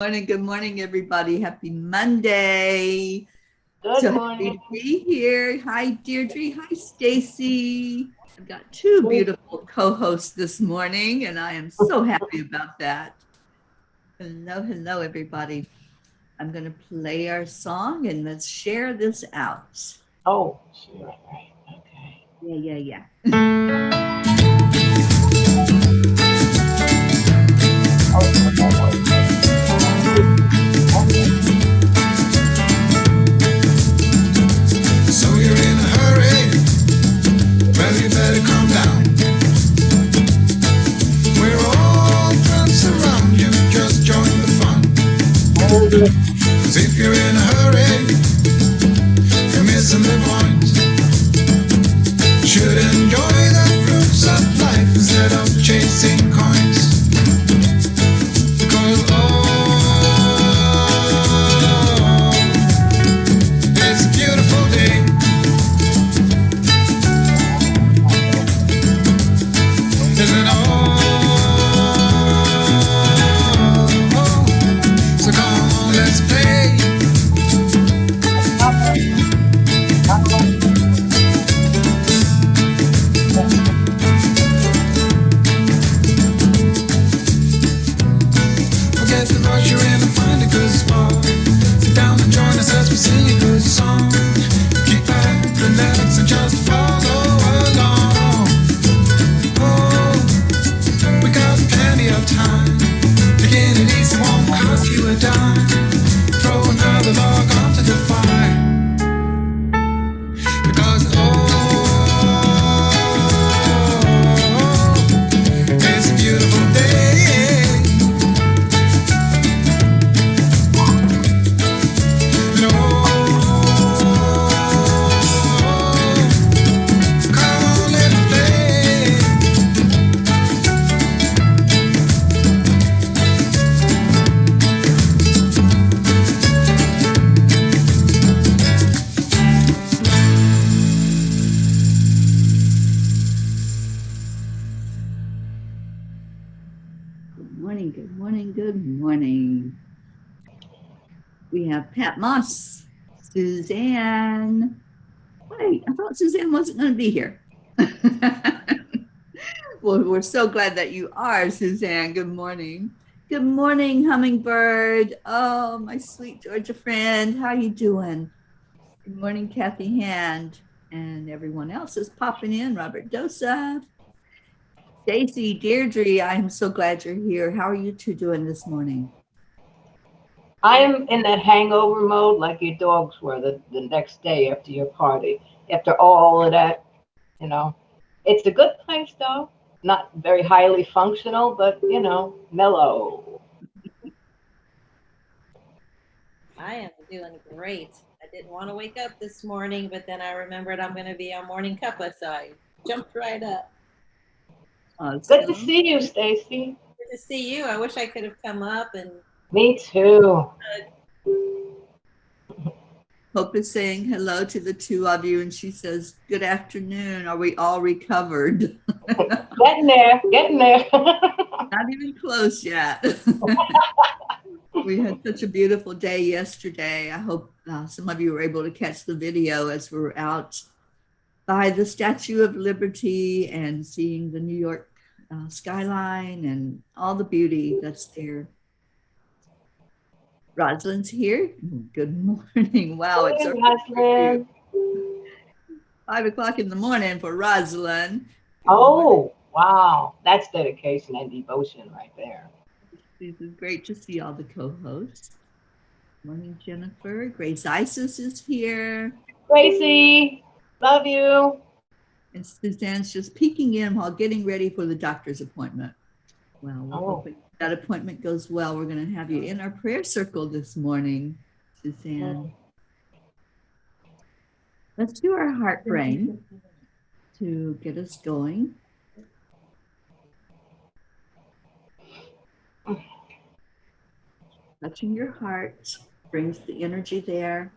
Good morning, everybody. Happy Monday. Good So happy morning. to be here. Hi, Deirdre. Hi, Stacy. I've got two beautiful co-hosts this morning, and I am so happy about that. Hello, hello, everybody. I'm going to play our song and let's share this out. Oh, sure, right. Okay. Yeah. So you're in a hurry? Well, you better calm down. We're all friends around you. Just join the fun. 'Cause if you're in a hurry, you're missing the point. Should enjoy the fruits of life instead of chasing coins. Because it's a beautiful day. Isn't all? So come on, let's play. Forget the rush, you're in and find a good spot. Sit down and join us as we sing a good song. Keep back, relax, and just follow along. Oh, we got plenty of time. Taking it easy won't cost you a dime. Throw another log onto the fire. Because it's a beautiful day. And come on, let's play. Good morning. We have Pat Moss, Suzanne. Wait, I thought Suzanne wasn't going to be here. Well, we're so glad that you are, Suzanne. Good morning. Good morning, Hummingbird. Oh, my sweet Georgia friend. How you doing? Good morning, Kathy Hand. And everyone else is popping in. Robert Dosa. Stacy, Deirdre, I'm so glad you're here. How are you two doing this morning? I am in that hangover mode like your dogs were the next day after your party. After all of that, you know. It's a good place though. Not very highly functional, but mellow. I am doing great. I didn't want to wake up this morning, but then I remembered I'm going to be on Morning Cuppa, so I jumped right up. Good to see you, Stacy. Good to see you. I wish I could have come up and. Me too. Hope is saying hello to the two of you, and she says, "Good afternoon. Are we all recovered?" Getting there, getting there. Not even close yet. We had such a beautiful day yesterday. I hope some of you were able to catch the video as we were out by the Statue of Liberty and seeing the New York skyline and all the beauty that's there. Rosalind's here. Good morning. Wow, it's Rosalind. 5 o'clock in the morning for Rosalind. Oh, wow. That's dedication and devotion right there. This is great to see all the co-hosts. Morning, Jennifer. Grace Isis is here. Gracie, love you. And Suzanne's just peeking in while getting ready for the doctor's appointment. Well, we're hoping that appointment goes well. We're going to have you in our prayer circle this morning, Suzanne. Let's do our heart brain to get us going. Touching your heart brings the energy there.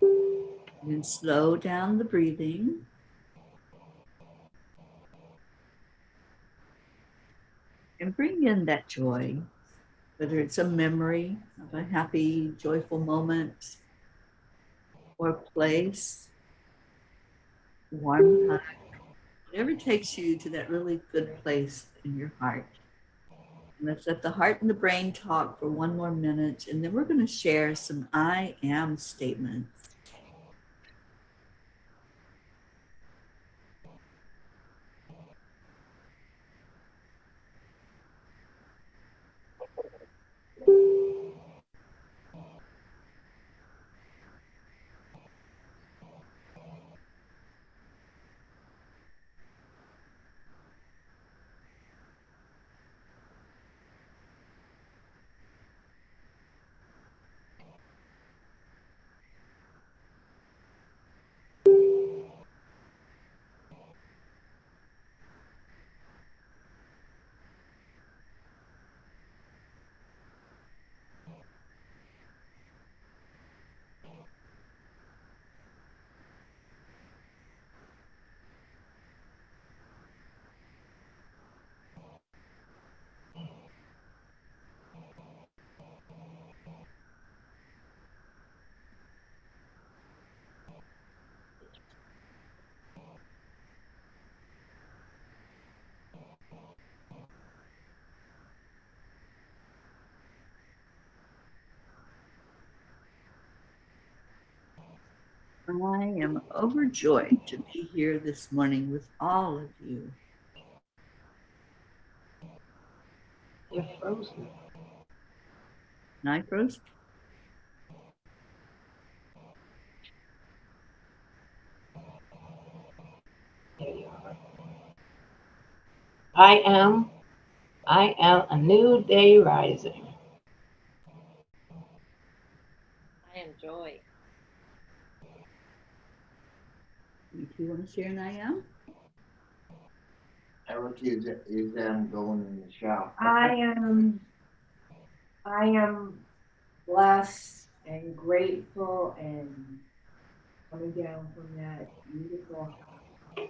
And then slow down the breathing. And bring in that joy, whether it's a memory of a happy, joyful moment or place, warm hug, whatever takes you to that really good place in your heart. And let's let the heart and the brain talk for one more minute, and then we're going to share some I am statements. I am overjoyed to be here this morning with all of you. You're frozen. And I froze. There you are. I am a new day rising. I am Joy. You two want to share an I am? Eric is going in the shower. I am blessed and grateful and coming down from that beautiful high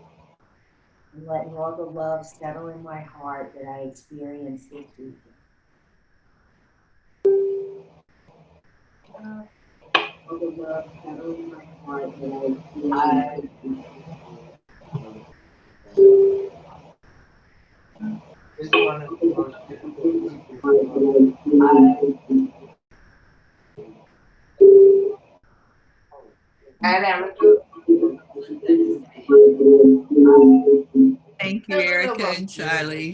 and letting all the love settle in my heart that I experienced this weekend. All the love settle in my heart that I experienced this weekend. This is one of the most difficult people. And Erica. Thank you, Erica and Charlie.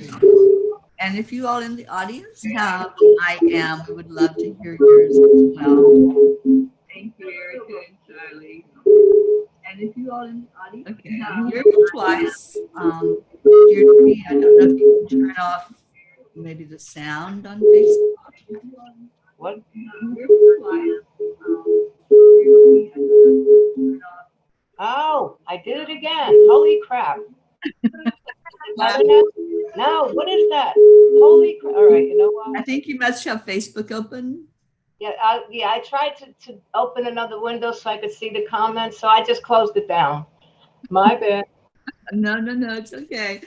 And if you all in the audience have I am, we would love to hear yours as well. Thank you, Erica and Charlie. And if you all in the audience, okay, you're twice. Deirdre, I don't know if you can turn off maybe the sound on Facebook. What? Oh, I did it again. Holy crap. No, what is that? Holy crap. All right, you know what? I think you must have Facebook open. Yeah, I tried to open another window so I could see the comments, so I just closed it down. My bad. No, it's okay.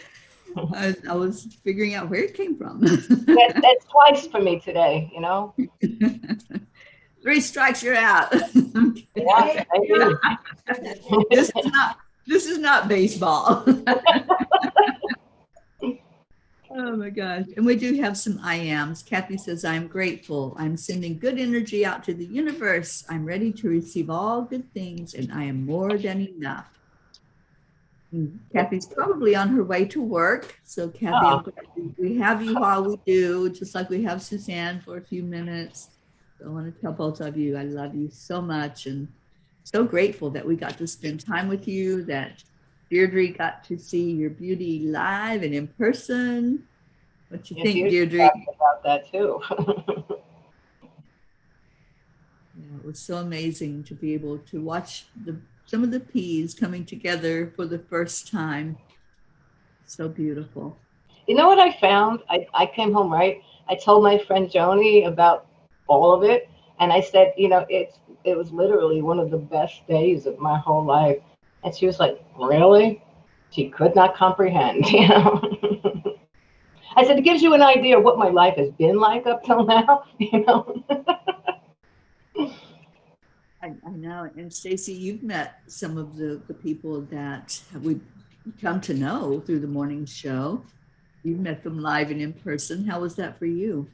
I was figuring out where it came from. That's twice for me today, you know? 3 strikes, you're out. Yeah, thank you. This is not baseball. Oh my gosh. And we do have some I ams. Kathy says, I'm grateful. I'm sending good energy out to the universe. I'm ready to receive all good things, and I am more than enough. Kathy's probably on her way to work. So Kathy, we have you while we do, just like we have Suzanne for a few minutes. So I want to tell both of you, I love you so much and so grateful that we got to spend time with you, that Deirdre got to see your beauty live and in person. What you think, Deirdre? About that too. Yeah, it was so amazing to be able to watch some of the P's coming together for the first time. So beautiful. You know what I found? I came home, right? I told my friend Joni about all of it. And I said, you know, it was literally one of the best days of my whole life. And she was like, really? She could not comprehend, you know? I said, it gives you an idea of what my life has been like up till now, you know. I know. And Stacy, you've met some of the people that we've come to know through the morning show. You've met them live and in person. How was that for you?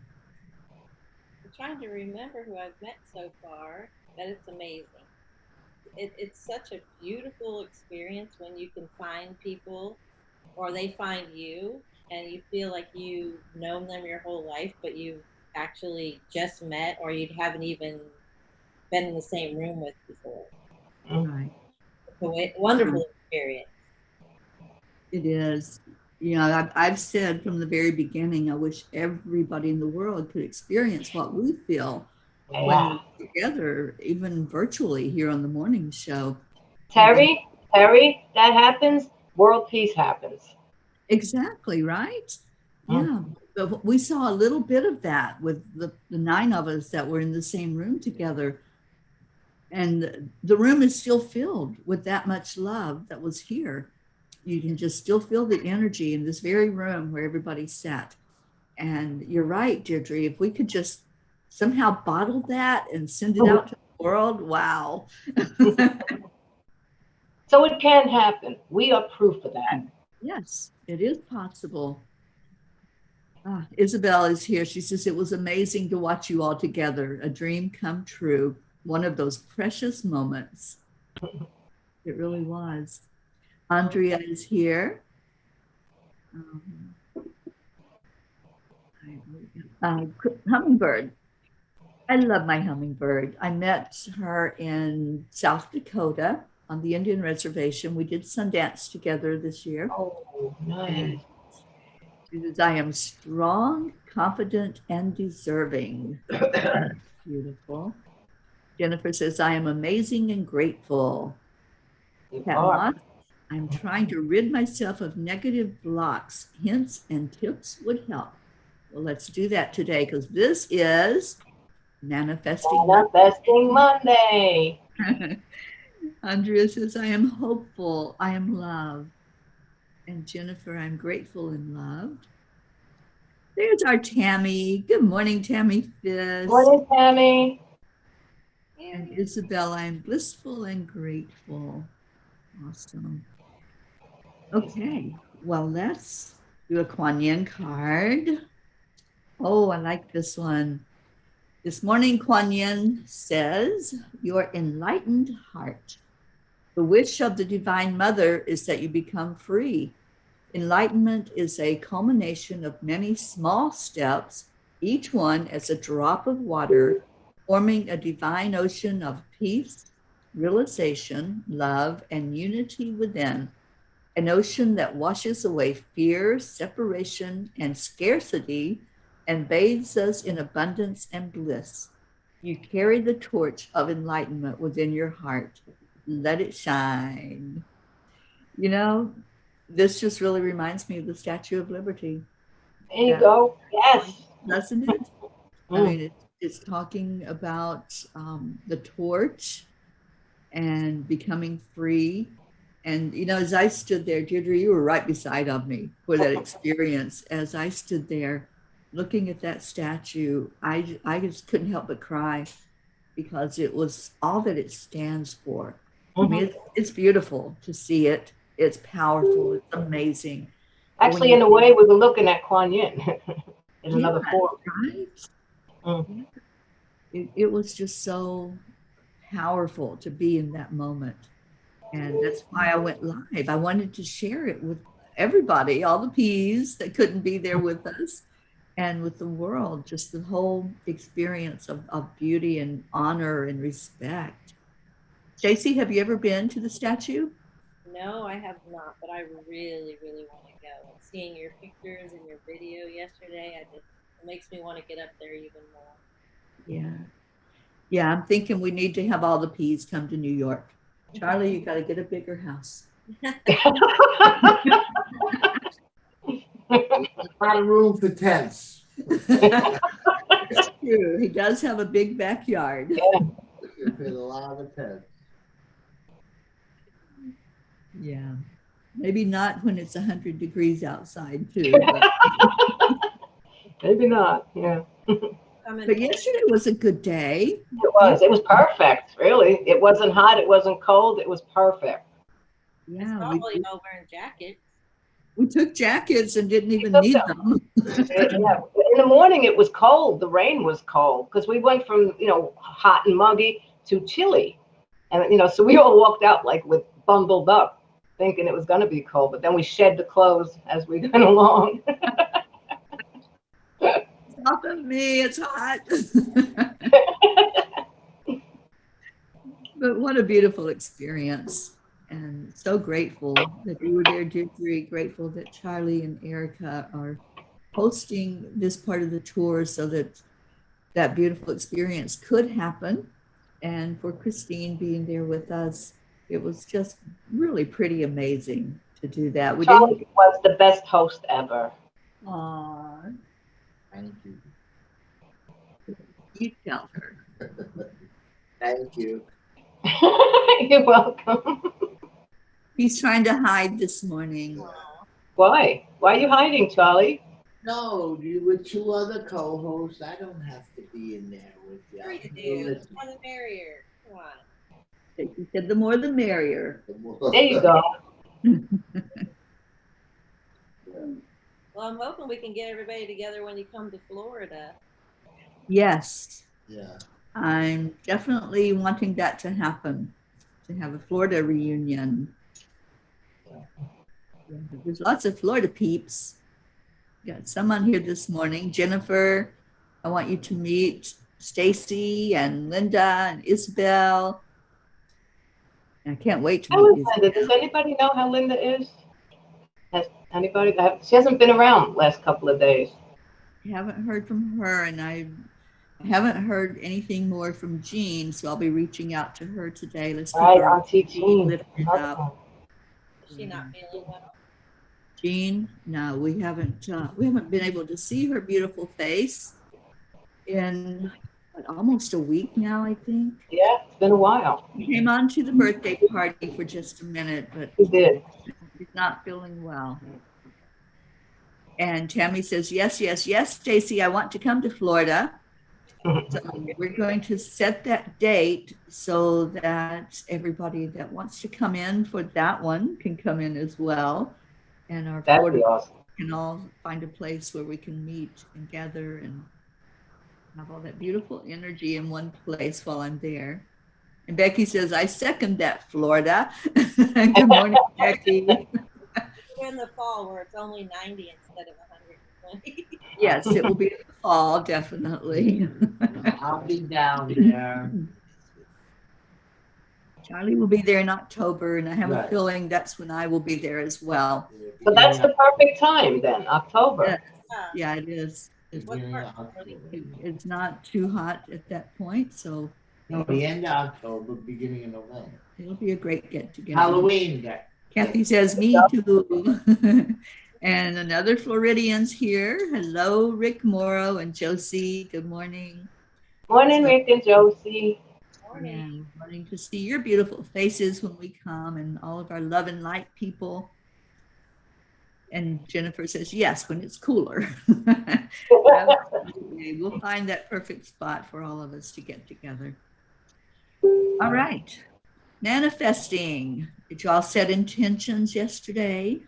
I'm trying to remember who I've met so far, but it's amazing. It's such a beautiful experience when you can find people or they find you and you feel like you've known them your whole life, but you actually just met or you haven't even been in the same room with before. Right. It's a wonderful experience. It is. You know, I've said from the very beginning, I wish everybody in the world could experience what we feel when Yeah. we're together, even virtually here on the morning show. Teri, that happens, world peace happens. Exactly, right? Yeah. But we saw a little bit of that with the 9 of us that were in the same room together. And the room is still filled with that much love that was here. You can just still feel the energy in this very room where everybody sat. And you're right, Deirdre, if we could just somehow bottle that and send it out to the world, wow. So it can happen. We are proof of that. Yes, it is possible. Isabel is here. She says, it was amazing to watch you all together. A dream come true. One of those precious moments. It really was. Andrea is here. Hummingbird. I love my hummingbird. I met her in South Dakota on the Indian reservation. We did Sundance together this year. Oh, nice. And she says, I am strong, confident, and deserving. Beautiful. Jennifer says, I am amazing and grateful. Pat Moss, I'm trying to rid myself of negative blocks. Hints and tips would help. Well, let's do that today because this is Manifesting Monday. Andrea says, I am hopeful. I am loved. And Jennifer, I'm grateful and loved. There's our Tammy. Good morning, Tammy Fist. Morning, Tammy. And Isabel, I'm blissful and grateful. Awesome. Okay, well, let's do a Kuan Yin card. Oh, I like this one. This morning, Kuan Yin says, your enlightened heart. The wish of the Divine Mother is that you become free. Enlightenment is a culmination of many small steps, each one as a drop of water, forming a divine ocean of peace, realization, love, and unity within. An ocean that washes away fear, separation, and scarcity, and bathes us in abundance and bliss. You carry the torch of enlightenment within your heart. Let it shine. You know, this just really reminds me of the Statue of Liberty. There you go. Yes. Doesn't it? I mean, it's talking about the torch and becoming free. And, you know, as I stood there, Deirdre, you were right beside of me for that experience. As I stood there looking at that statue, I just couldn't help but cry because it was all that it stands for. I mean, it's beautiful to see it. It's powerful. It's amazing. Actually, in a way, we were looking at Kuan Yin in another form. Right? It was just so powerful to be in that moment. And that's why I went live. I wanted to share it with everybody, all the P's that couldn't be there with us, and with the world, just the whole experience of beauty and honor and respect. Stacey, have you ever been to the statue? No, I have not, but I really, really want to go. And seeing your pictures and your video yesterday, it makes me want to get up there even more. Yeah. Yeah, I'm thinking we need to have all the P's come to New York. Charlie, you got to get a bigger house. Not a room for tents. It's true. He does have a big backyard. You fit a lot of tents. Yeah. Maybe not when it's 100 degrees outside, too. But Maybe not. Yeah. But yesterday was a good day. It was. It was perfect. Really. It wasn't hot. It wasn't cold. It was perfect. Yeah, Probably all wearing jackets. we took jackets and didn't even took need them. them. Yeah. In the morning, it was cold. The rain was cold because we went from hot and muggy to chilly, and so we all walked out like with bundled up, thinking it was going to be cold. But then we shed the clothes as we went along. Stop at me, it's hot. But what a beautiful experience. And so grateful that you were there, Deirdre. Grateful that Charlie and Erica are hosting this part of the tour so that that beautiful experience could happen. And for Christine being there with us, it was just really pretty amazing to do that. We Charlie didn't. was the best host ever. Aww, Thank you. you tell her. Thank you. You're welcome. He's trying to hide this morning. Why? Why are you hiding, Charlie? No, you with two other co-hosts. I don't have to be in there with you. Sure you do. The more the merrier. Come on. He said the more the merrier. There you go. Well, I'm hoping we can get everybody together when you come to Florida. Yes, Yeah. I'm definitely wanting that to happen, to have a Florida reunion. Yeah, there's lots of Florida peeps. Got some on here this morning. Jennifer, I want you to meet Stacy and Linda and Isabel. I can't wait to How meet is Linda? Does anybody know how Linda is? Has anybody? She hasn't been around last couple of days. I haven't heard from her, and I haven't heard anything more from Jean, so I'll be reaching out to her today. Let's keep Right, her Auntie Jean. lifted up. Is she not feeling well? Jean, no, we haven't been able to see her beautiful face in almost a week now, I think. Yeah, it's been a while. We came on to the birthday party for just a minute, but She did. she's not feeling well. And Tammy says, yes, yes, yes, Stacy, I want to come to Florida. So we're going to set that date so that everybody that wants to come in for that one can come in as well. And our That'd Florida be awesome. can all find a place where we can meet and gather and have all that beautiful energy in one place while I'm there. And Becky says, I second that, Florida. Good morning, Becky. We're in the fall where it's only 90 instead of 120. Yes, it will be in the fall, definitely. I'll be down there. Charlie will be there in October, and I have a Right. feeling that's when I will be there as well. So that's the perfect time then, October. Yes. Yeah, it is. Beginning of October. It's not too hot at that point, so No, the end of October, beginning of November. it'll be a great get together. Halloween day. Kathy says, me too. And another Floridian's here. Hello, Rick Morrow and Josie. Good morning. Morning, Rick and Josie. And wanting to see your beautiful faces when we come, and all of our love and light people. And Jennifer says, yes, when it's cooler. Absolutely. We'll find that perfect spot for all of us to get together. All right. Manifesting. Did y'all set intentions yesterday?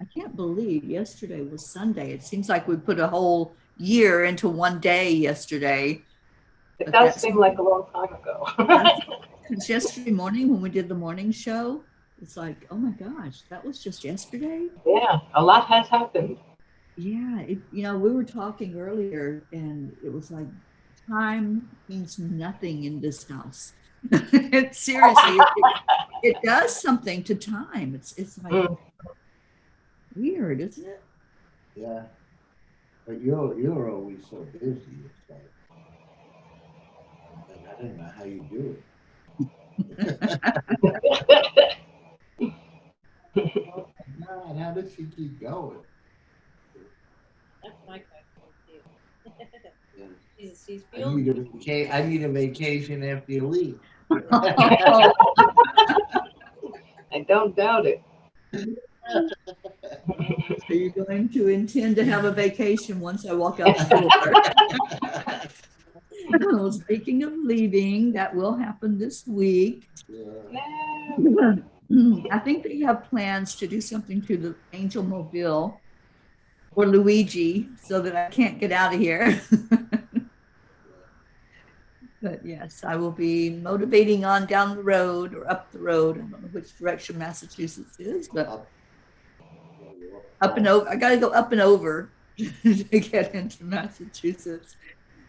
I can't believe yesterday was Sunday. It seems like we put a whole year into one day yesterday. It does seem like a long time ago. Since yesterday morning when we did the morning show, it's like, oh my gosh, that was just yesterday. Yeah, a lot has happened. Yeah, we were talking earlier, and it was like time means nothing in this house. Seriously, it does something to time. It's like weird, isn't it? Yeah. But you're always so busy. It's like, I don't know how you do it. Oh my God, how does she keep going? That's my question too. Yeah. She's I feeling need a vacation after you leave. I don't doubt it. Are you going to intend to have a vacation once I walk out the door? Well, speaking of leaving, that will happen this week. Yeah. I think they have plans to do something to the Angel Mobile or Luigi so that I can't get out of here. But yes, I will be motivating on down the road or up the road. I don't know which direction Massachusetts is, but up and over. I got to go up and over to get into Massachusetts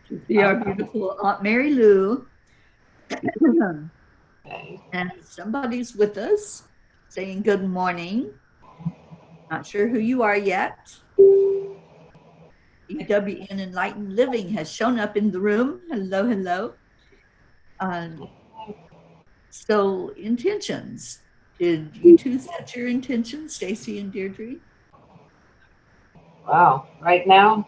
to see our beautiful Aunt Mary Lou. And somebody's with us saying good morning. Not sure who you are yet. EWN Enlightened Living has shown up in the room. Hello, hello. So intentions. Did you two set your intentions, Stacy and Deirdre? Wow. Right now,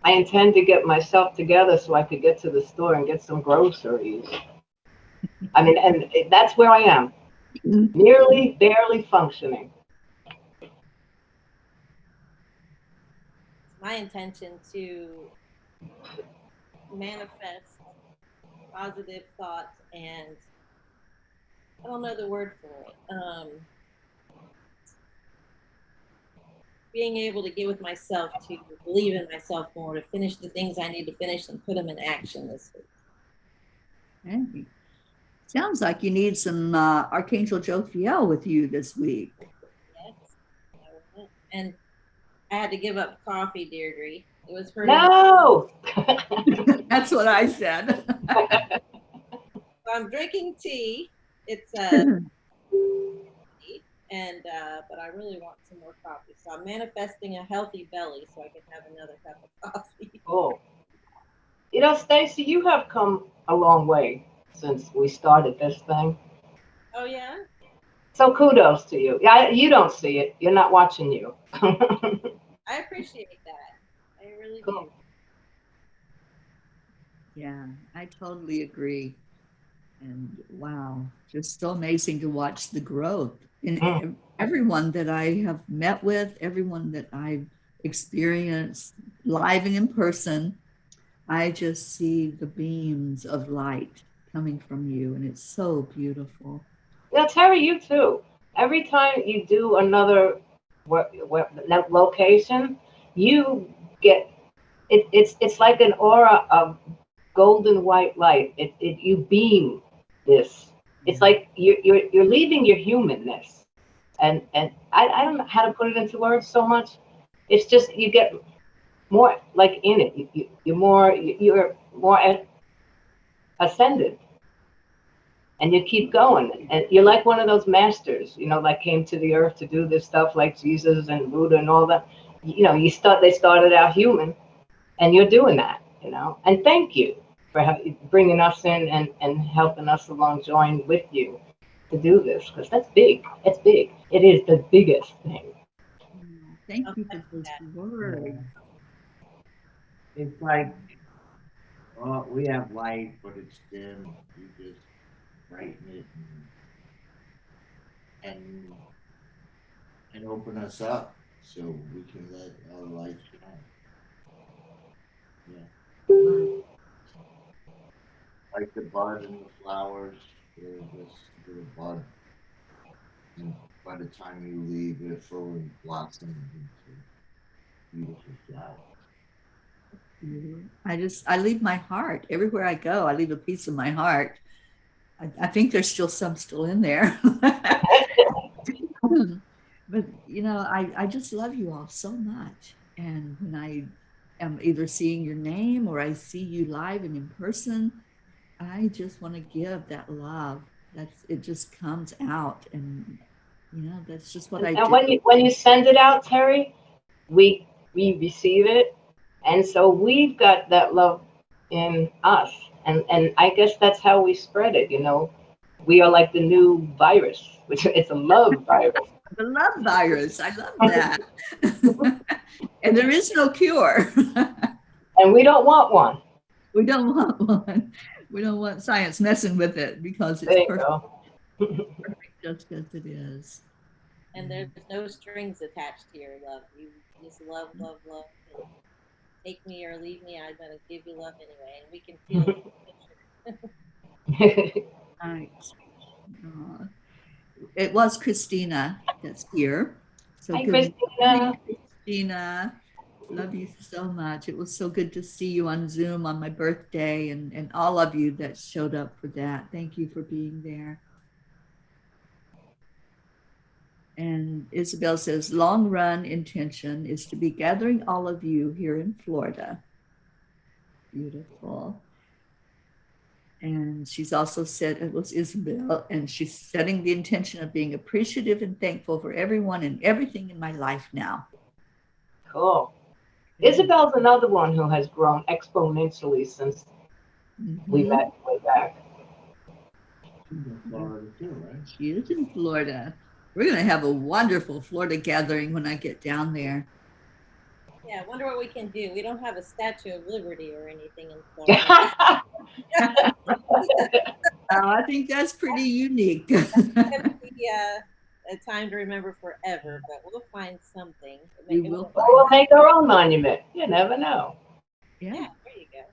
I intend to get myself together so I could get to the store and get some groceries. I mean, and that's where I am. Merely, barely functioning. It's my intention to manifest positive thoughts and I don't know the word for it. Being able to get with myself, to believe in myself more, to finish the things I need to finish and put them in action this week. Okay. Sounds like you need some Archangel Jophiel with you this week. Yes. And I had to give up coffee, Deirdre. It was hurting. No! That's what I said. So I'm drinking tea. It's and but I really want some more coffee. So I'm manifesting a healthy belly so I can have another cup of coffee. Oh. You know, Stacy, you have come a long way since we started this thing. Oh yeah? So kudos to you. Yeah, you don't see it. You're not watching you. I appreciate that. I really do. Yeah, I totally agree. And wow, just so amazing to watch the growth in everyone that I have met with, everyone that I've experienced live and in person. I just see the beams of light coming from you, and it's so beautiful. Now, Teri, you too. Every time you do another location, you get it's like an aura of golden white light. You beam this. It's like you're leaving your humanness, and I don't know how to put it into words so much. It's just you get more like in it. You're more ascended. And you keep going, and you're like one of those masters, you know, like came to the earth to do this stuff, like Jesus and Buddha and all that. You know, they started out human, and you're doing that, you know. And thank you for bringing us in and helping us along, join with you to do this, because that's big. It's big. It is the biggest thing. Thank you for those words. It's like, well, we have light, but it's dim. You just brighten it and open us up so we can let our light shine. Yeah. Like the bud and the flowers, they're just little bud. And by the time you leave, they're fully blossomed into beautiful flowers. I leave my heart everywhere I go. I leave a piece of my heart. I think there's still some still in there. But you know, I just love you all so much. And when I am either seeing your name or I see you live and in person, I just want to give that love. It just comes out, and you know, that's just what I do. And when you send it out, Teri, we receive it, and so we've got that love in us, and I guess that's how we spread it. You know, we are like the new virus, which it's a love virus. The love virus. I love that. And there is no cure. And we don't want one. We don't want one. We don't want science messing with it because it's perfect, perfect just as it is. And there's no strings attached to your love. You just love, love, love. And take me or leave me, I'm gonna give you love anyway, and we can feel it. Right. It was Christina that's here. So Hi, good Christina. morning, Christina. Love you so much. It was so good to see you on Zoom on my birthday and all of you that showed up for that. Thank you for being there. And Isabel says, long run intention is to be gathering all of you here in Florida. Beautiful. And she's also said, it was Isabel, and she's setting the intention of being appreciative and thankful for everyone and everything in my life now. Cool. Isabel's another one who has grown exponentially since we met way back. She's in Florida too, right? She is in Florida. We're going to have a wonderful Florida gathering when I get down there. Yeah, I wonder what we can do. We don't have a Statue of Liberty or anything in Florida. I think that's pretty unique. A time to remember forever, but we'll find something. We will Or we'll make our own monument. You never know. Yeah, there you go.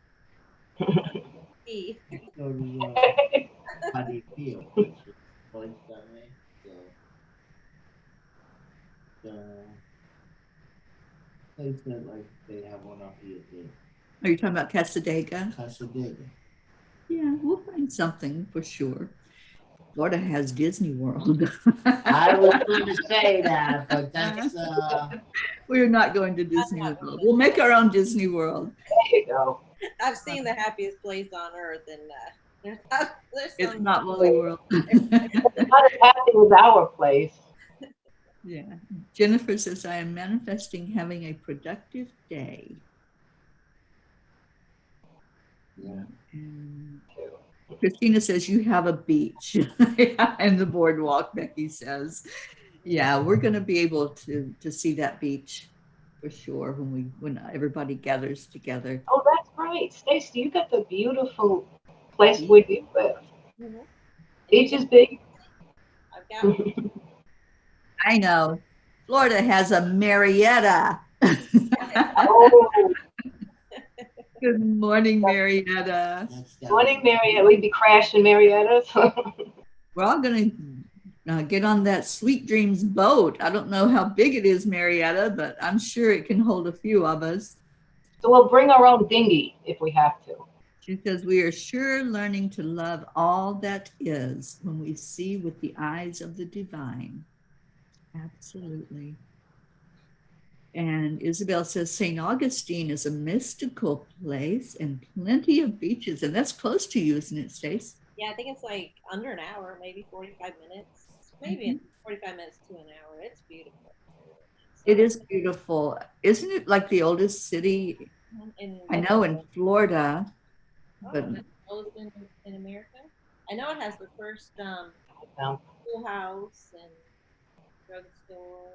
So how do you feel? Place that way? The place that like they have one up here too. Are you talking about Casadega? Casadega. Yeah, we'll find something for sure. Florida has Disney World. I was going to say that, but that's We're not going to Disney World. We'll make our own Disney World. There you go. I've seen the happiest place on earth, and It's not Woolly World. Not as happy as our place. Yeah. Jennifer says, I am manifesting having a productive day. yeah. And Christina says, you have a beach. And the boardwalk, Becky says. Yeah, we're going to be able to see that beach for sure when everybody gathers together. Oh, that's right. Stacey, you got the beautiful place where you live. Mm-hmm. Beach is big. I've got one. I know. Florida has a Marietta. Oh. Good morning, Marietta. Morning, Marietta. We'd be crashing Marietta. We're all going to get on that Sweet Dreams boat. I don't know how big it is, Marietta, but I'm sure it can hold a few of us. So we'll bring our own dinghy if we have to. She says, we are sure learning to love all that is when we see with the eyes of the divine. Absolutely. And Isabel says, St. Augustine is a mystical place and plenty of beaches. And that's close to you, isn't it, Stace? Yeah, I think it's like under an hour, maybe 45 minutes. Maybe 45 minutes to an hour. It's beautiful. It is beautiful. Isn't it like the oldest city? I know in Florida, but oldest in America. I know it has the first schoolhouse and drugstore.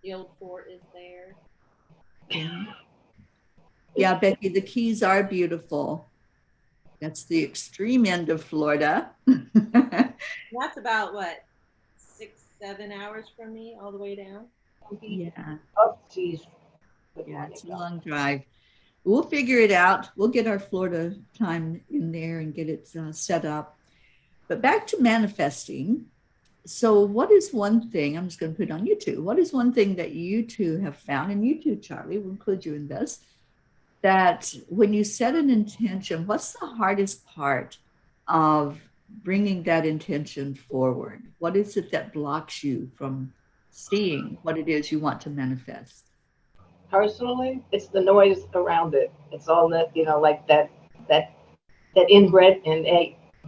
The old fort is there. Yeah, Becky, the Keys are beautiful. That's the extreme end of Florida. That's about what, 6-7 hours from me, all the way down. Yeah. Oh, geez. Yeah, it's a long drive. We'll figure it out. We'll get our Florida time in there and get it set up. But back to manifesting. So what is one thing, I'm just going to put it on you two. What is one thing that you two have found, and you too, Charlie, we'll include you in this, that when you set an intention, what's the hardest part of bringing that intention forward? What is it that blocks you from seeing what it is you want to manifest? Personally, it's the noise around it. It's all that, like that inbred and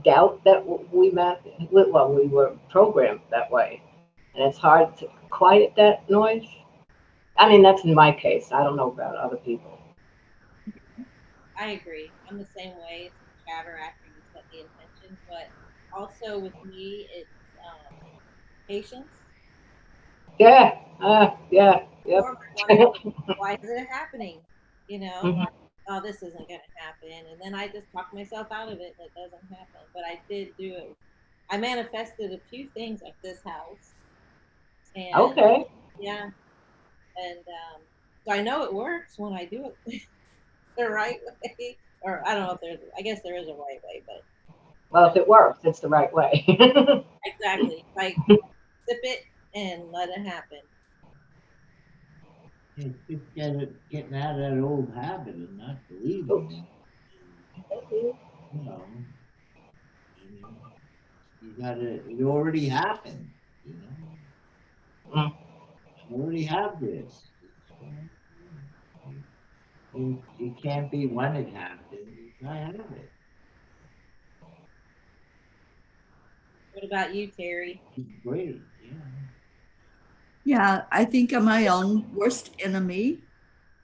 doubt that we were programmed that way. And it's hard to quiet that noise. I mean, that's in my case. I don't know about other people. I agree. I'm the same way. It's chatter after you set the intention, but also with me, it's patience. Yeah. Yeah. Yep. Why is it happening? Like, oh, this isn't going to happen. And then I just talk myself out of it. That doesn't happen. But I did do it. I manifested a few things like this house. And Okay. yeah, and so I know it works when I do it the right way. Or I don't know if there's, I guess there is a right way, but Well, if it works, it's the right way. exactly. Like sip it and let it happen. It's just getting out of that old habit and not believing it. You know, you gotta, it already happened, you know. Mm. I already have this. It can't be when it happened. I have it. What about you, Teri? It's great. Yeah. Yeah, I think I'm my own worst enemy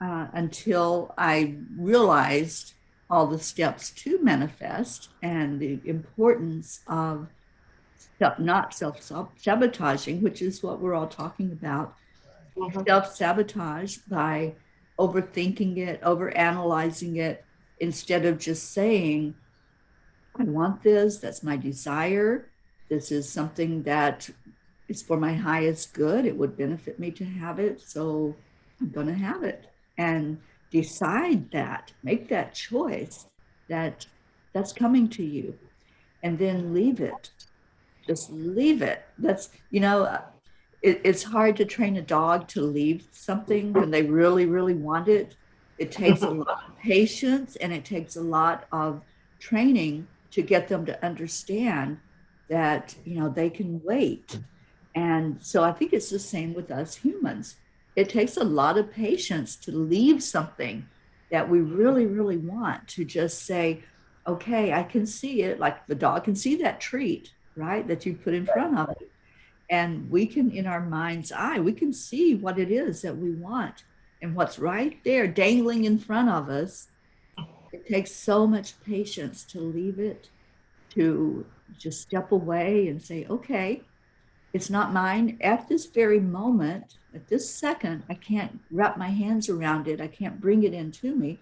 until I realized all the steps to manifest and the importance of not self-sabotaging, which is what we're all talking about. Mhm. Self-sabotage by overthinking it, overanalyzing it, instead of just saying, I want this, that's my desire. This is something that is for my highest good. It would benefit me to have it. So I'm going to have it and decide that, make that choice that that's coming to you and then leave it. Just leave it. That's, it's hard to train a dog to leave something when they really, really want it. It takes a lot of patience and it takes a lot of training to get them to understand that, they can wait. And so I think it's the same with us humans. It takes a lot of patience to leave something that we really, really want, to just say, okay, I can see it. Like the dog can see that treat, right? That you put in front of it. And we can, in our mind's eye, we can see what it is that we want and what's right there dangling in front of us. It takes so much patience to leave it, to just step away and say, okay, it's not mine at this very moment, at this second. I can't wrap my hands around it. I can't bring it into me,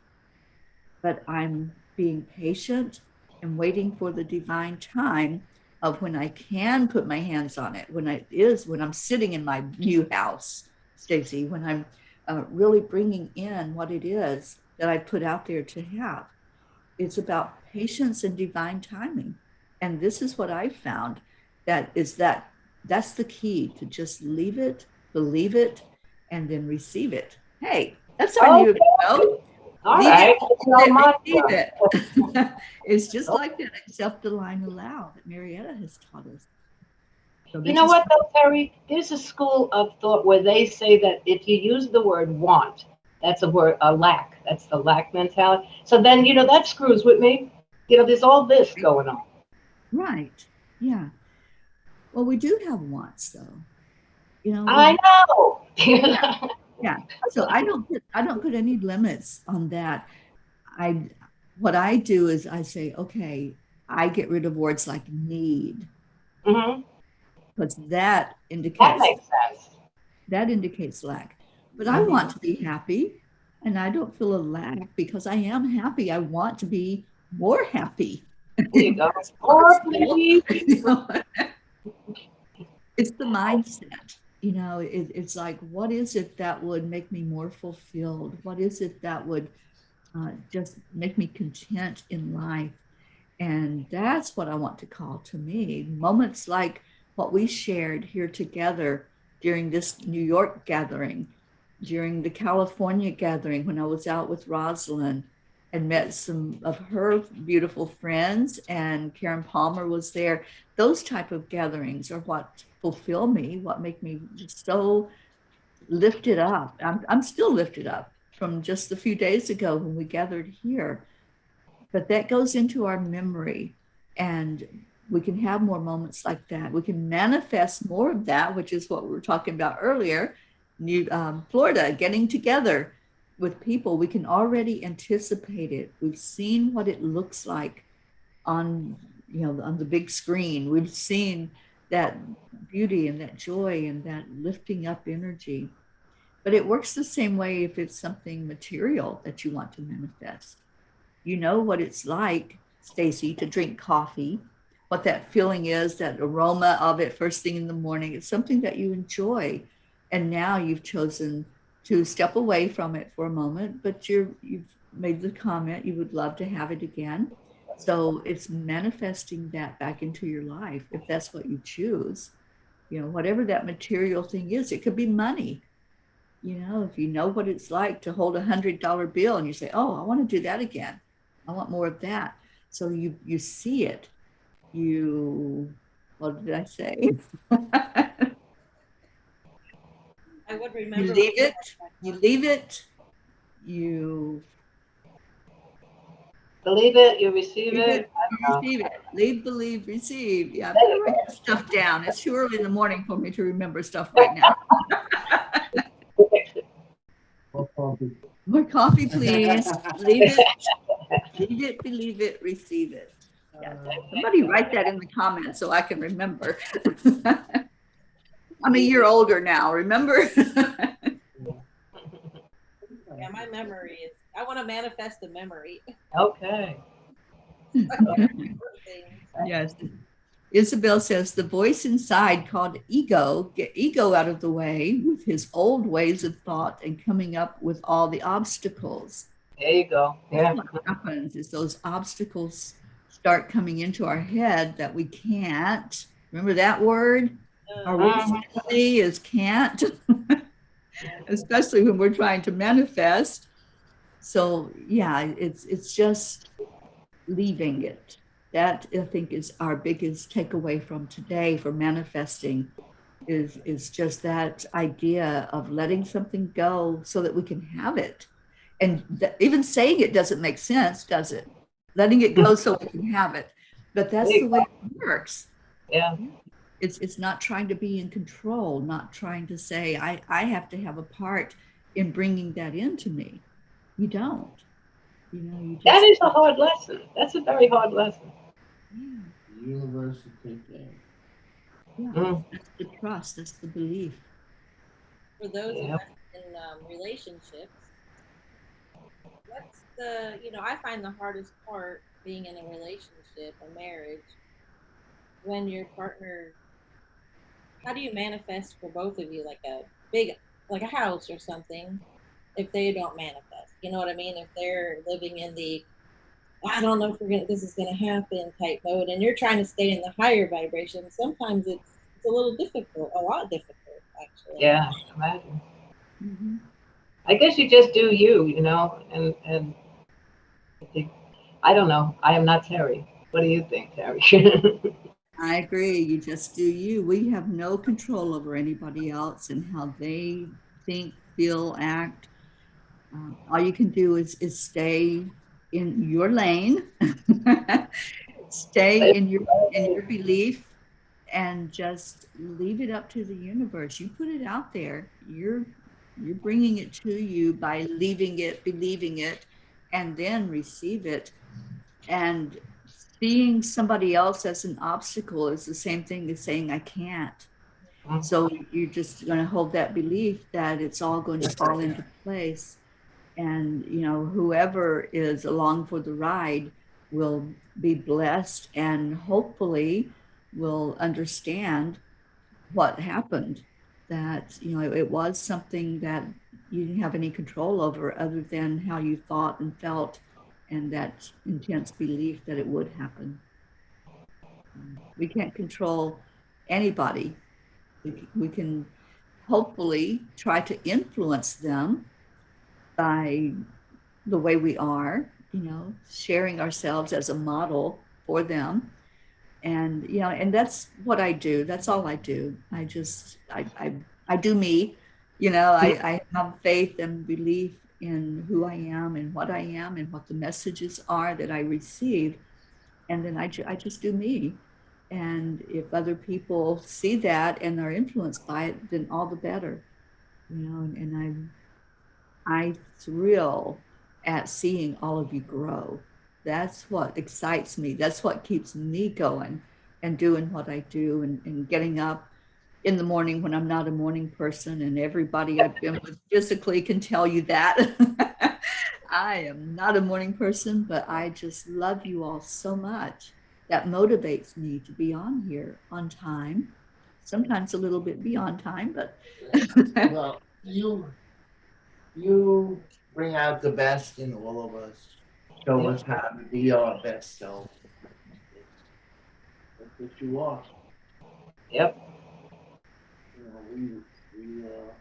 but I'm being patient and waiting for the divine time of when I can put my hands on it, when I'm sitting in my new house, Stacy, when I'm really bringing in what it is that I put out there to have. It's about patience and divine timing. And this is what I found, that's the key, to just leave it, believe it, and then receive it. Hey, that's our new show. All Leave right. it, It's no receive mantra. it. It's just like that, accept, align, allow, that Marietta has taught us. So You this know is what, though, Terry? There's a school of thought where they say that if you use the word want, that's a lack. That's the lack mentality. So then, that screws with me. There's all this going on. right. Yeah. Well, we do have wants though. I know. Yeah. So I don't put any limits on that. I what I do is I say, okay, I get rid of words like need, Hmm. because That makes sense. that indicates lack. But I Hmm. want to be happy and I don't feel a lack because I am happy. I want to be more happy. There you go. That's Or possible. please. It's the mindset. It's like, what is it that would make me more fulfilled? What is it that would just make me content in life? And that's what I want to call to me moments like what we shared here together during this New York gathering, during the California gathering, when I was out with Rosalind and met some of her beautiful friends, and Karen Palmer was there. Those type of gatherings are what fulfill me, what make me just so lifted up. I'm still lifted up from just a few days ago when we gathered here, but that goes into our memory, and we can have more moments like that. We can manifest more of that, which is what we were talking about earlier. Florida, getting together with people, we can already anticipate it. We've seen what it looks like on on the big screen. We've seen that beauty and that joy and that lifting up energy. But it works the same way if it's something material that you want to manifest. You know what it's like, Stacy, to drink coffee what that feeling is, that aroma of it first thing in the morning. It's something that you enjoy. And now you've chosen to step away from it for a moment, but you've made the comment you would love to have it again. So it's manifesting that back into your life if that's what you choose. You know, whatever that material thing is, it could be money. You know, if you know what it's like to hold $100 bill and you say, oh, I want to do that again. I want more of that. So you see it. You, what did I say? I would You remember. leave it, you leave it, you Believe it, you receive leave it, it. you receive it. Leave, believe, receive. Yeah, I better write this stuff down. It's too early in the morning for me to remember stuff right now. More coffee, please. Leave it, believe it, receive it. Yeah. Somebody write that in the comments so I can remember. I'm a year older now, remember? Yeah, my memory is. I want to manifest a memory. Okay. Yes. Isabel says the voice inside called ego, get ego out of the way with his old ways of thought and coming up with all the obstacles. There you go. Yeah. That's what happens is those obstacles start coming into our head that we can't. Remember that word? Our worst enemy is can't, especially when we're trying to manifest. So yeah, it's just leaving it. That I think is our biggest takeaway from today for manifesting is just that idea of letting something go so that we can have it. And even saying it doesn't make sense, does it? Letting it go so we can have it. But that's the way it works. Yeah. It's not trying to be in control, not trying to say, I have to have a part in bringing that into me. You don't. You know, you just. That is a hard lesson. That's a very hard lesson. Yeah. The universe will take care. Yeah, that's the trust, that's the belief. For those of us in relationships, what's I find the hardest part being in a relationship, a marriage, when your partner, how do you manifest for both of you like a house or something if they don't manifest? You know what I mean? If they're living in the I don't know if this is gonna happen type mode, and you're trying to stay in the higher vibration. Sometimes it's a little difficult, a lot difficult actually. Yeah, imagine. Mm-hmm. I guess you just do you, and I don't know. I am not Teri. What do you think, Teri? I agree. You just do you. We have no control over anybody else and how they think, feel, act. All you can do is stay in your lane, stay in your belief, and just leave it up to the universe. You put it out there. You're bringing it to you by leaving it, believing it, and then receive it. And seeing somebody else as an obstacle is the same thing as saying I can't. So you're just going to hold that belief that it's all going to fall into place. And whoever is along for the ride will be blessed and hopefully will understand what happened, that it was something that you didn't have any control over other than how you thought and felt and that intense belief that it would happen. We can't control anybody. We can hopefully try to influence them by the way we are, sharing ourselves as a model for them. And, and that's what I do. That's all I do. I do me, I have faith and belief in who I am and what I am and what the messages are that I receive. And then I just do me. And if other people see that and are influenced by it, then all the better, and I thrill at seeing all of you grow. That's what excites me. That's what keeps me going and doing what I do and getting up in the morning when I'm not a morning person. And everybody I've been with physically can tell you that. I am not a morning person, but I just love you all so much. that motivates me to be on here on time, sometimes a little bit beyond time, but Well, you bring out the best in all of us. Show us how to be our best self. That's what you are. Yep. You know,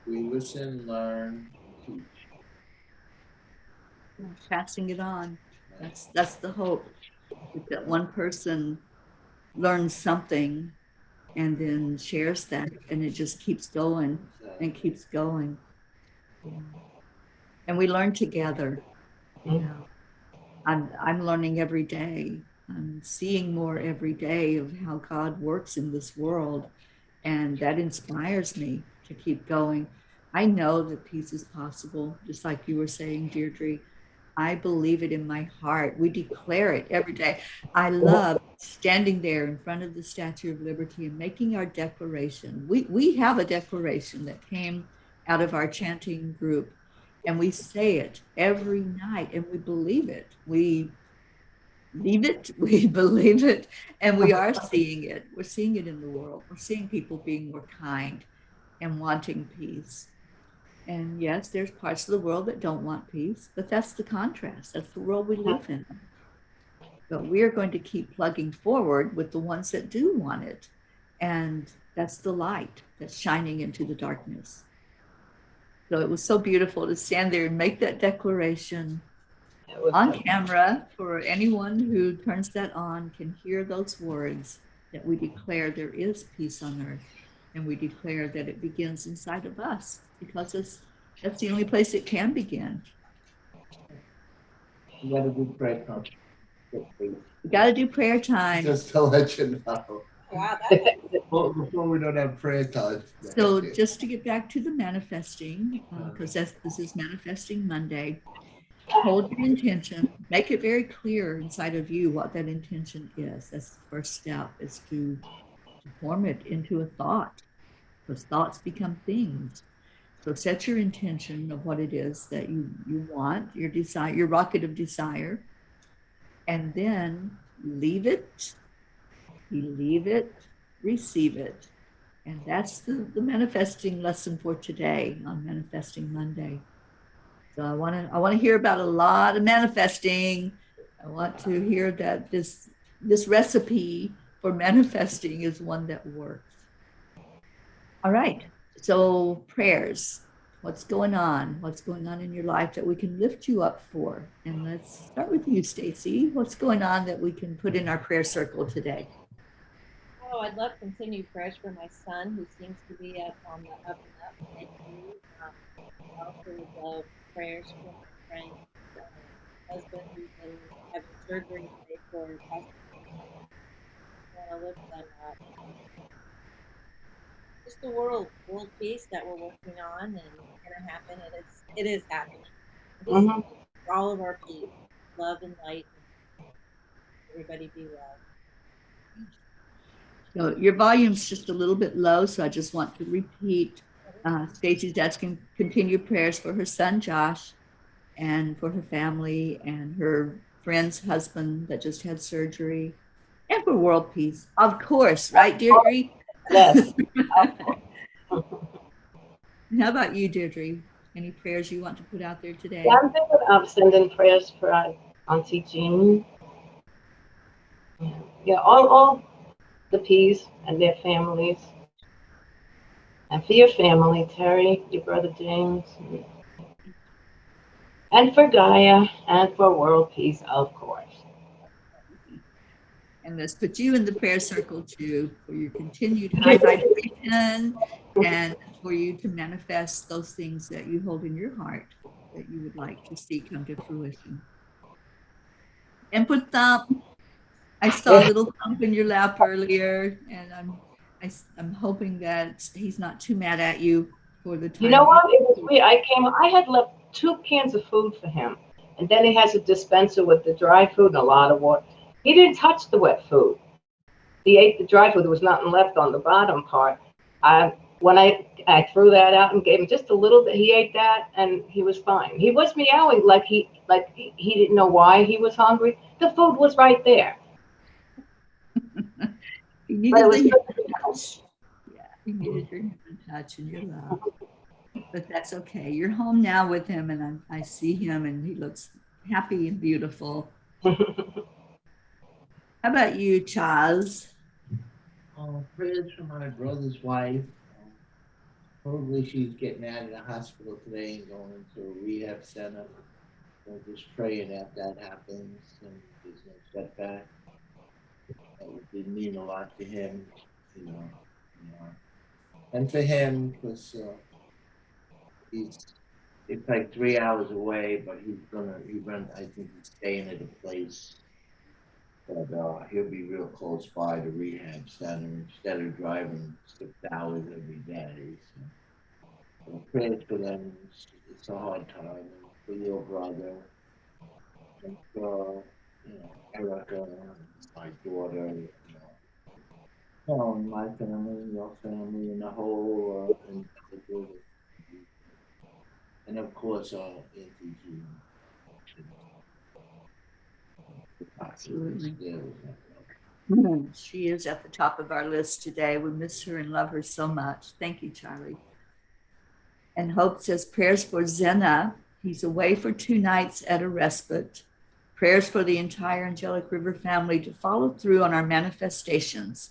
we listen, learn, and teach. passing it on. That's the hope, that one person learns something and then shares that, and it just keeps going and keeps going. And we learn together. You know, I'm learning every day. I'm seeing more every day of how God works in this world, and that inspires me to keep going. I know that peace is possible, just like you were saying, Deirdre. I believe it in my heart. We declare it every day. I love standing there in front of the Statue of Liberty and making our declaration. We have a declaration that came out of our chanting group, and we say it every night, and we believe it. We believe it, we believe it, and we are seeing it. We're seeing it in the world. We're seeing people being more kind and wanting peace. And yes, there's parts of the world that don't want peace, but that's the contrast. That's the world we live in. But we're going to keep plugging forward with the ones that do want it. And that's the light that's shining into the darkness. So it was so beautiful to stand there and make that declaration on camera. For anyone who turns that on can hear those words, that we declare there is peace on earth, and we declare that it begins inside of us, because that's the only place it can begin. You gotta do prayer time. We got to do prayer time. Just to let you know. Wow, Before we don't have prayer time. So just to get back to the manifesting, because this is Manifesting Monday, hold your intention, make it very clear inside of you what that intention is. That's the first step, is to form it into a thought, because thoughts become things. So set your intention of what it is that you want, your desire, your rocket of desire, and then leave it, believe it, receive it. And that's the manifesting lesson for today on Manifesting Monday. So I want to hear about a lot of manifesting. I want to hear that this recipe for manifesting is one that works. All right. So prayers. What's going on? What's going on in your life that we can lift you up for? And let's start with you, Stacy. What's going on that we can put in our prayer circle today? Oh, I'd love continued prayers for my son, who seems to be on the up and up. Thank you. I also would love prayers for my friend, husband, who's been having surgery today for prostate. I want to lift them up. Just the world peace that we're working on, and it's gonna happen. It is happening. Just for all of our peace, love and light. Everybody be well. So your volume's just a little bit low, so I just want to repeat. Stacy's asking continued prayers for her son Josh, and for her family and her friend's husband that just had surgery, and for world peace, of course, right, Deirdre? Yes. How about you, Deirdre? Any prayers you want to put out there today? Yeah, I'm thinking of sending prayers for Auntie Jean. Yeah, all the P's and their families. And for your family, Teri, your brother James. And for Gaia, and for world peace, of course. And let's put you in the prayer circle too, for your continued high vibration, and for you to manifest those things that you hold in your heart that you would like to see come to fruition. And put Thump. I saw a little Thump in your lap earlier, and I'm hoping that he's not too mad at you for the time. You know what? It was weird. I had left 2 cans of food for him, and then he has a dispenser with the dry food and a lot of water. He didn't touch the wet food. He ate the dry food. There was nothing left on the bottom part. when I threw that out and gave him just a little bit, he ate that and he was fine. He was meowing like he didn't know why he was hungry. The food was right there. He But it needed the was human good. touch. Yeah, he needed your human touch and your love. But that's okay. You're home now with him, and I see him, and he looks happy and beautiful. How about you, Chaz? Prayers for my brother's wife. Probably she's getting out of the hospital today and going into a rehab center. So just praying that happens and there's no setback. That would mean a lot to him, you know. And for him, because it's like 3 hours away, but I think he's staying at a place that he'll be real close by the rehab center instead of driving 6 hours every day. So prayers for them. It's a hard time. And for your brother, and for Erica, my daughter, my family, your family, and the whole and of course, Auntie Jean. Absolutely. She is at the top of our list today. We miss her and love her so much. Thank you, Charlie. And Hope says prayers for Zena. He's away for 2 nights at a respite. Prayers for the entire Angelic River family to follow through on our manifestations.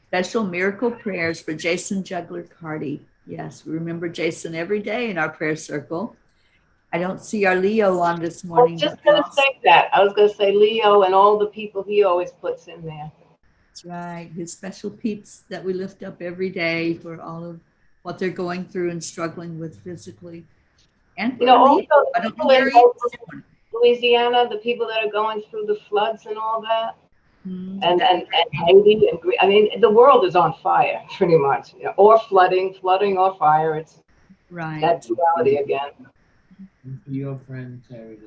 Special miracle prayers for Jason Juggler Carty. Yes, we remember Jason every day in our prayer circle. I don't see our Leo on this I morning. was just going to say that. I was going to say Leo and all the people he always puts in there. That's right. His special peeps that we lift up every day for all of what they're going through and struggling with physically. And for Also I don't know people where in he is. Louisiana, the people that are going through the floods and all that. Mm, And Haiti and I mean, the world is on fire pretty much, or flooding or fire. It's right. that duality again. And for your friend Teri,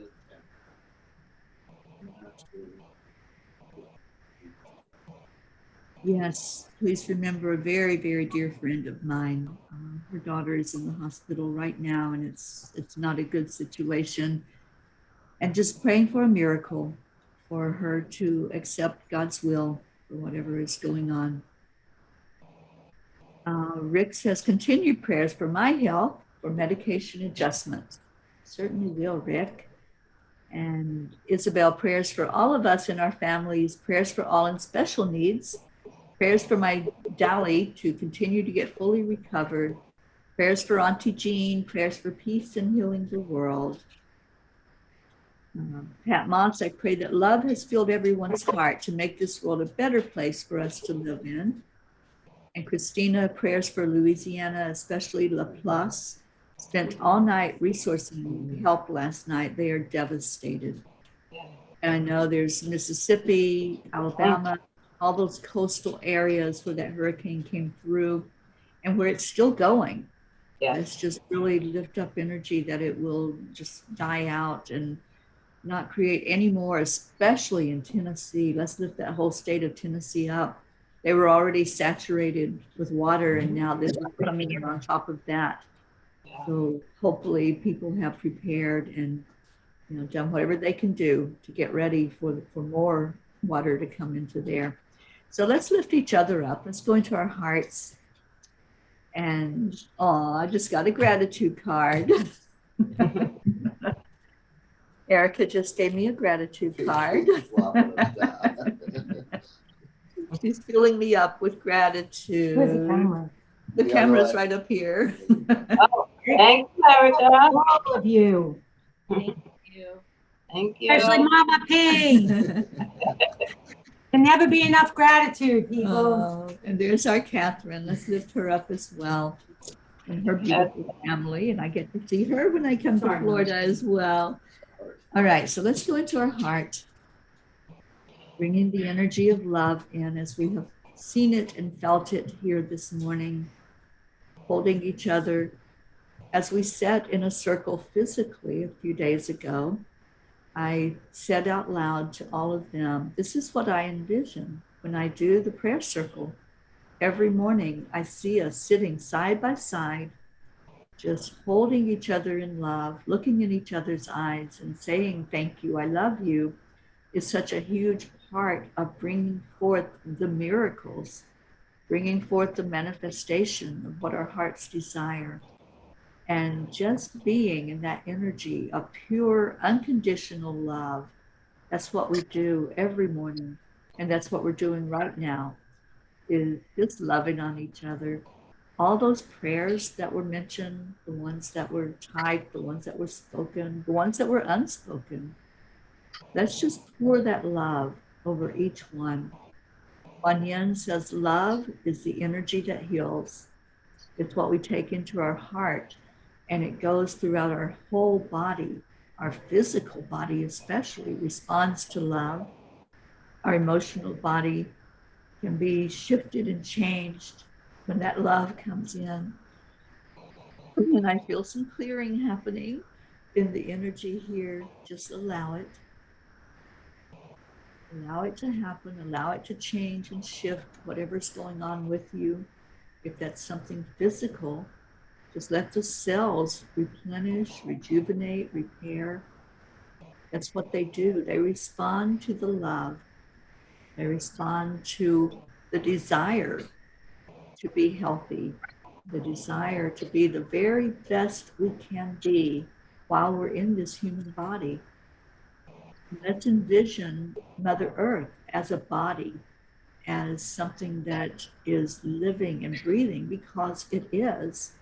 Yes, please remember a very, very dear friend of mine. Her daughter is in the hospital right now, and it's not a good situation. And just praying for a miracle for her to accept God's will for whatever is going on. Rick says, continued prayers for my health, for medication adjustments. Certainly will, Rick. And Isabel, prayers for all of us in our families, prayers for all in special needs, prayers for my Dolly to continue to get fully recovered, prayers for Auntie Jean, prayers for peace and healing the world. Pat Moss, I pray that love has filled everyone's heart to make this world a better place for us to live in. And Christina, prayers for Louisiana, especially Laplace. Spent all night resourcing help last night. They are devastated. And I know there's Mississippi, Alabama, all those coastal areas where that hurricane came through and where it's still going. Yeah. Let's just really lift up energy that it will just die out and not create any more, especially in Tennessee. Let's lift that whole state of Tennessee up. They were already saturated with water, and now this is coming in on top of that. So hopefully people have prepared and done whatever they can do to get ready for more water to come into there. So let's lift each other up. Let's go into our hearts. And I just got a gratitude card. Erica just gave me a gratitude card. She's filling me up with gratitude. Where's the camera? The camera's right up here. Oh, thanks, Erica. All of you. Thank you. Thank you. Especially Mama P. Can never be enough gratitude, people. And there's our Catherine. Let's lift her up as well. And her beautiful family. And I get to see her when I come to Florida as well. All right, so let's go into our heart. Bringing the energy of love in as we have seen it and felt it here this morning. Holding each other. As we sat in a circle physically a few days ago, I said out loud to all of them, this is what I envision when I do the prayer circle. every morning I see us sitting side by side, just holding each other in love, looking in each other's eyes and saying, thank you, I love you, is such a huge part of bringing forth the miracles, bringing forth the manifestation of what our hearts desire. And just being in that energy of pure, unconditional love. That's what we do every morning. And that's what we're doing right now, is just loving on each other. All those prayers that were mentioned, the ones that were typed, the ones that were spoken, the ones that were unspoken, let's just pour that love over each one. Kuan Yin says love is the energy that heals. It's what we take into our heart, and it goes throughout our whole body. Our physical body especially responds to love. Our emotional body can be shifted and changed when that love comes in. And I feel some clearing happening in the energy here. Just allow it. Allow it to happen. Allow it to change and shift whatever's going on with you. If that's something physical, just let the cells replenish, rejuvenate, repair. That's what they do. They respond to the love. They respond to the desire to be healthy, the desire to be the very best we can be while we're in this human body. Let's envision Mother Earth as a body, as something that is living and breathing, because it is.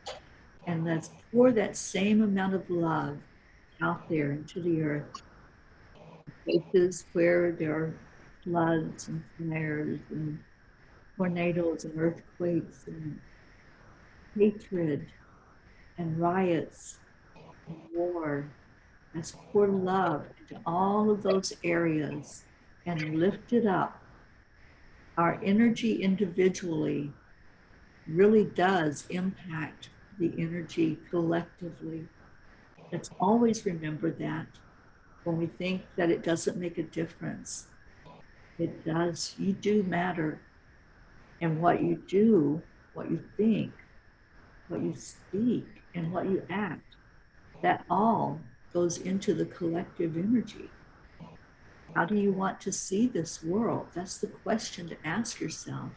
And let's pour that same amount of love out there into the earth. Places where there are floods and fires and tornadoes and earthquakes and hatred and riots and war. Let's pour love into all of those areas and lift it up. Our energy individually really does impact the energy collectively. Let's always remember that when we think that it doesn't make a difference. It does. You do matter. And what you do, what you think, what you speak, and what you act, that all goes into the collective energy. How do you want to see this world? That's the question to ask yourself.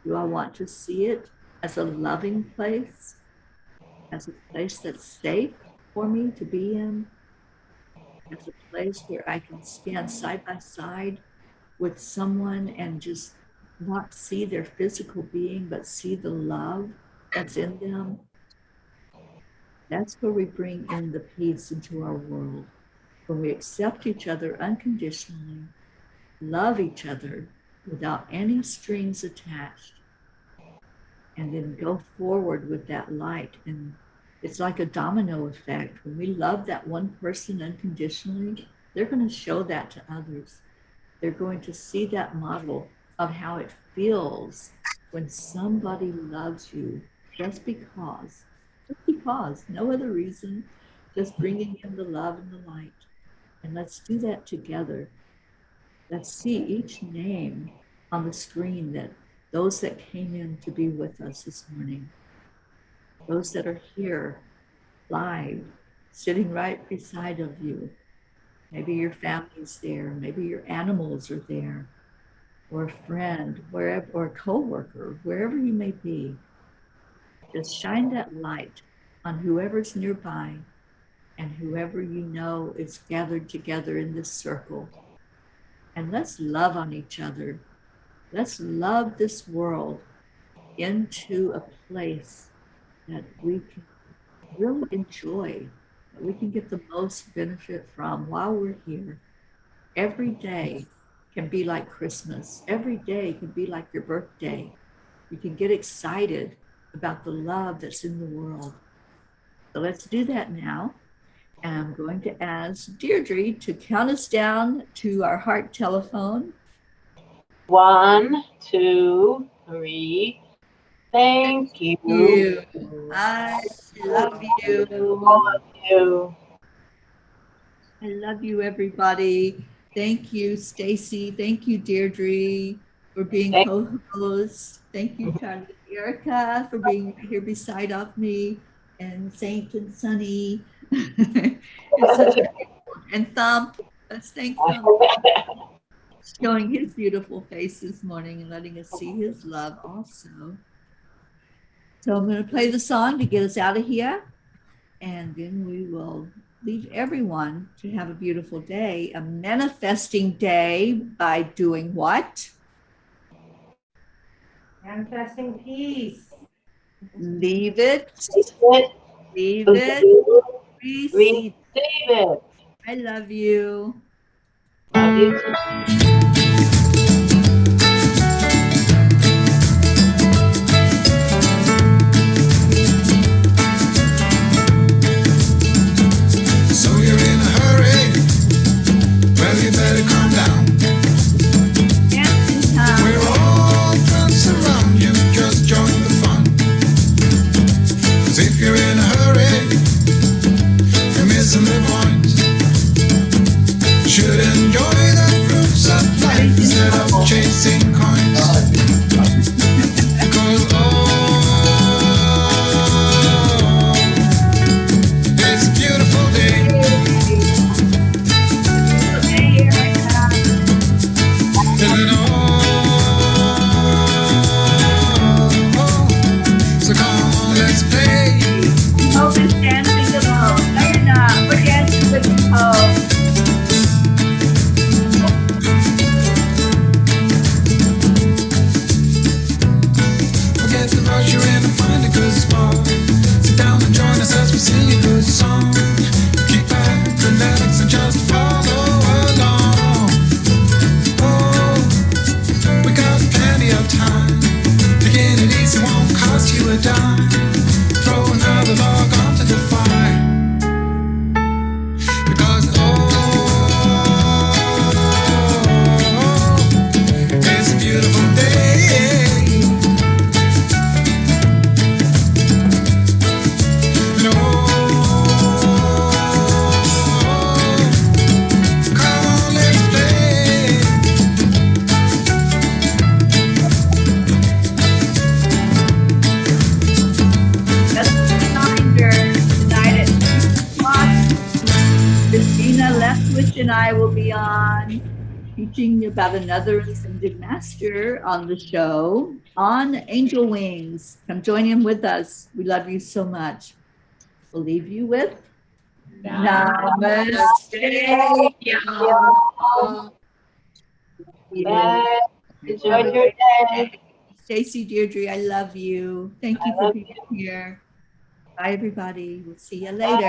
Do I want to see it as a loving place, as a place that's safe for me to be in, as a place where I can stand side by side with someone and just not see their physical being, but see the love that's in them? That's where we bring in the peace into our world, when we accept each other unconditionally, love each other without any strings attached, and then go forward with that light. And it's like a domino effect. When we love that one person unconditionally, they're going to show that to others. They're going to see that model of how it feels when somebody loves you just because, no other reason, just bringing in the love and the light. And let's do that together. Let's see each name on the screen, that those that came in to be with us this morning, those that are here live, sitting right beside of you. Maybe your family's there, maybe your animals are there, or a friend, wherever, or a coworker, wherever you may be. Just shine that light on whoever's nearby and whoever you know is gathered together in this circle. And let's love on each other. Let's love this world into a place that we can really enjoy, that we can get the most benefit from while we're here. Every day can be like Christmas. Every day can be like your birthday. You can get excited about the love that's in the world. So let's do that now. And I'm going to ask Deirdre to count us down to our heart telephone. 1, 2, 3. Thank you. I love you. All of you. I love you, everybody. Thank you, Stacy. Thank you, Deirdre, for being co-host. Thank you, Charlie, Erica, for being here beside of me, and Saint and Sunny. It's such a and Thump. Let's thank Thump showing his beautiful face this morning and letting us see his love also. So I'm going to play the song to get us out of here, and then we will leave everyone to have a beautiful day, a manifesting day by doing what? Manifesting peace. Leave it, leave it, receive. Receive it. I love you. Love you too. So you're in a hurry? Well, you better calm down. Dancing time. We're all friends around you, just join the fun. 'Cause if you're in a hurry, you're missing the point. Should enjoy the fruits of life instead of chasing coins. 'Cause it's a beautiful day. So come on, let's play. Hope is dancing alone. No, you're not. We're dancing with Hope. Forget the rush, you're in and find a good spot. Sit down and join us as we sing a good song. Keep back, relax, and just follow along. Oh, we got plenty of time. Taking it easy won't cost you a dime. Throw another log onto the fire. Because it's a beautiful day. And come on, let's play. Just a reminder, tonight at 6 o'clock, Christina Lethwich and I will be on teaching about another ascended master on the show on Angel Wings. Come join him with us. We love you so much. We'll leave you with Namaste. Bye. Enjoy your day. Stacy, Deirdre, I love you. Thank you I for love being here. Bye, everybody. We'll see you later.